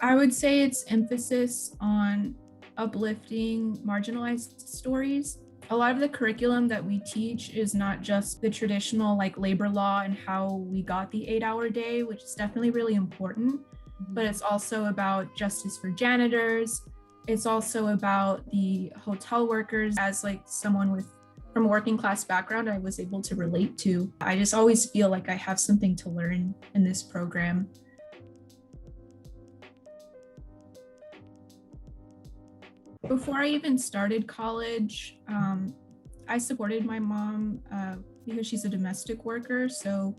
I would say it's emphasis on uplifting marginalized stories. A lot of the curriculum that we teach is not just the traditional like labor law and how we got the 8-hour day, which is definitely really important, but it's also about justice for janitors. It's also about the hotel workers. As like someone with from a working class background, I was able to relate to. I just always feel like I have something to learn in this program. Before I even started college, I supported my mom because she's a domestic worker. So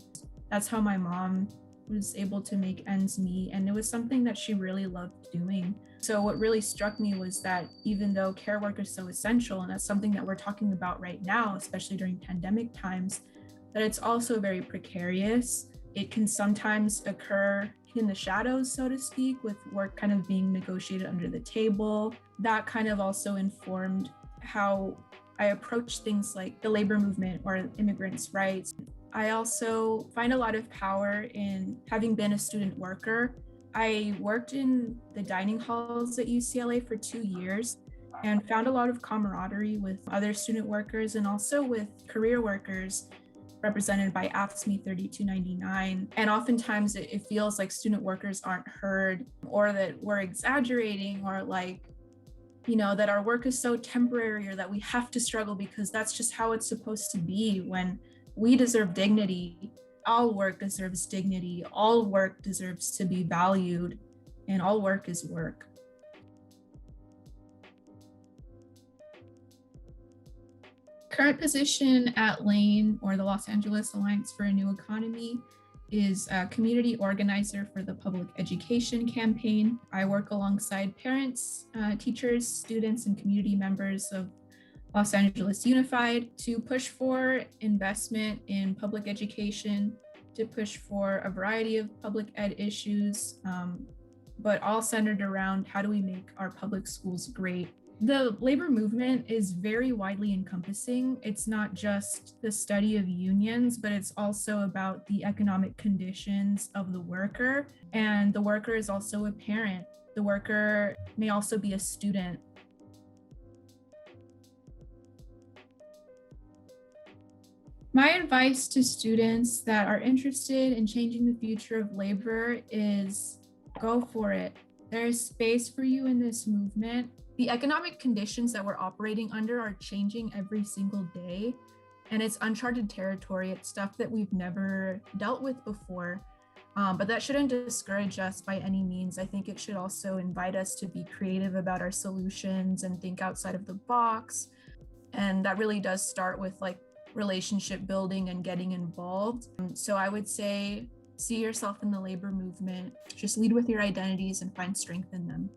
that's how my mom was able to make ends meet. And it was something that she really loved doing. So what really struck me was that even though care work is so essential, and that's something that we're talking about right now, especially during pandemic times, that it's also very precarious. It can sometimes occur in the shadows, so to speak, with work kind of being negotiated under the table. That kind of also informed how I approach things like the labor movement or immigrants' rights. I also find a lot of power in having been a student worker. I worked in the dining halls at UCLA for 2 years and found a lot of camaraderie with other student workers and also with career workers represented by AFSCME 3299. And oftentimes it feels like student workers aren't heard or that we're exaggerating or like, that our work is so temporary or that we have to struggle because that's just how it's supposed to be when we deserve dignity. All work deserves dignity. All work deserves to be valued, and all work is work. Current position at LANE, or the Los Angeles Alliance for a New Economy, is a community organizer for the public education campaign. I work alongside parents, teachers, students, and community members of Los Angeles Unified to push for investment in public education, to push for a variety of public ed issues, but all centered around how do we make our public schools great. The labor movement is very widely encompassing. It's not just the study of unions, but it's also about the economic conditions of the worker. And the worker is also a parent. The worker may also be a student. My advice to students that are interested in changing the future of labor is go for it. There is space for you in this movement. The economic conditions that we're operating under are changing every single day, and it's uncharted territory. It's stuff that we've never dealt with before, but that shouldn't discourage us by any means. I think it should also invite us to be creative about our solutions and think outside of the box. And that really does start with like relationship building and getting involved. So I would say, see yourself in the labor movement, just lead with your identities and find strength in them.